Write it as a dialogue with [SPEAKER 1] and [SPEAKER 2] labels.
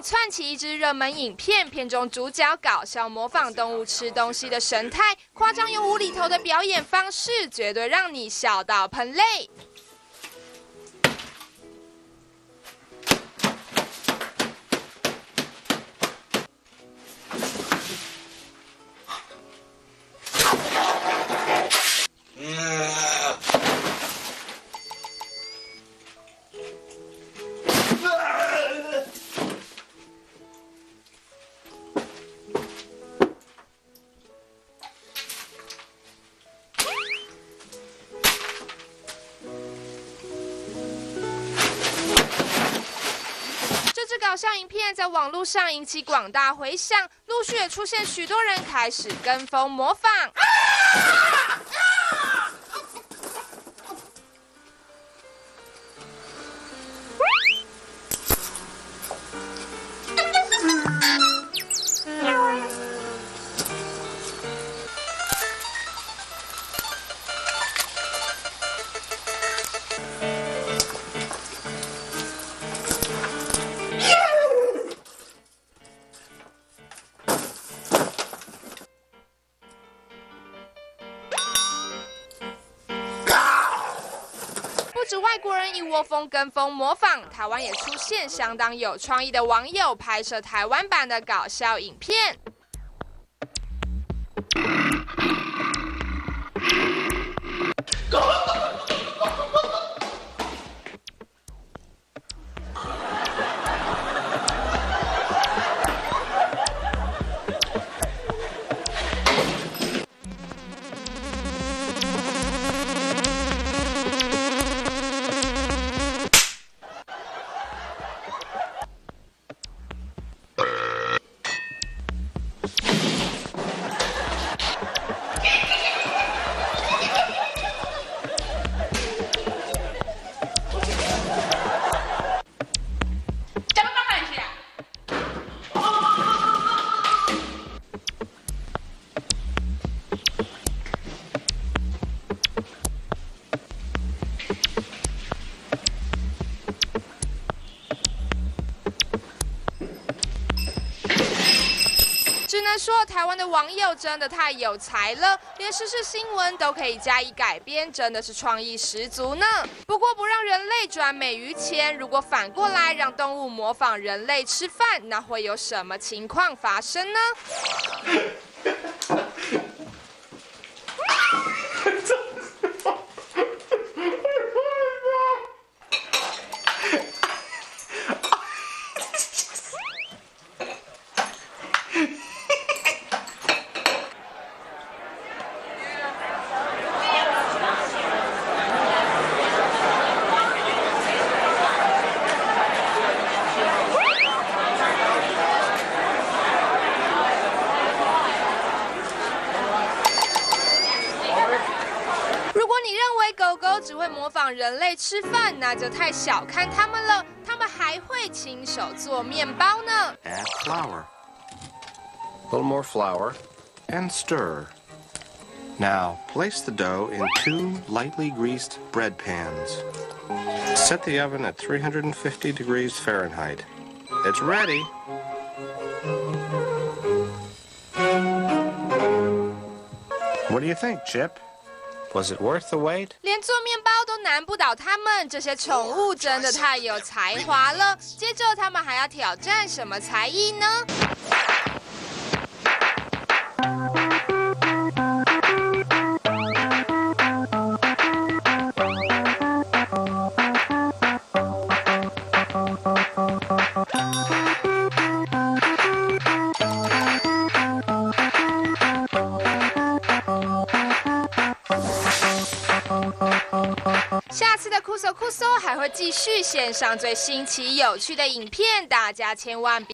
[SPEAKER 1] 近窜起一支热门影片，片中主角搞笑模仿动物吃东西的神态，夸张又无厘头的表演方式，绝对让你笑到喷泪。 这搞笑影片在网络上引起广大回响，陆续也出现许多人开始跟风模仿。不止外国人一窝蜂跟风模仿，台湾也出现相当有创意的网友拍摄台湾版的搞笑影片。只能说，台湾的网友真的太有才了，连时事新闻都可以加以改编，真的是创意十足呢。不过，不让人类赚美于钱，如果反过来让动物模仿人类吃饭，那会有什么情况发生呢？如果你认为狗狗只会模仿人类吃饭，那就太小看它们了。它们还会亲手做面包呢。
[SPEAKER 2] Add flour. A little more flour, and stir. Now place the dough in 2 lightly greased bread pans. Set the oven at 350 degrees Fahrenheit. It's ready. What do you think, Chip? Was it worth the wait?
[SPEAKER 1] 连做面包都难不倒他们，这些宠物真的太有才华了。接着他们还要挑战什么才艺呢？下次的酷搜还会继续献上最新奇有趣的影片，大家千万别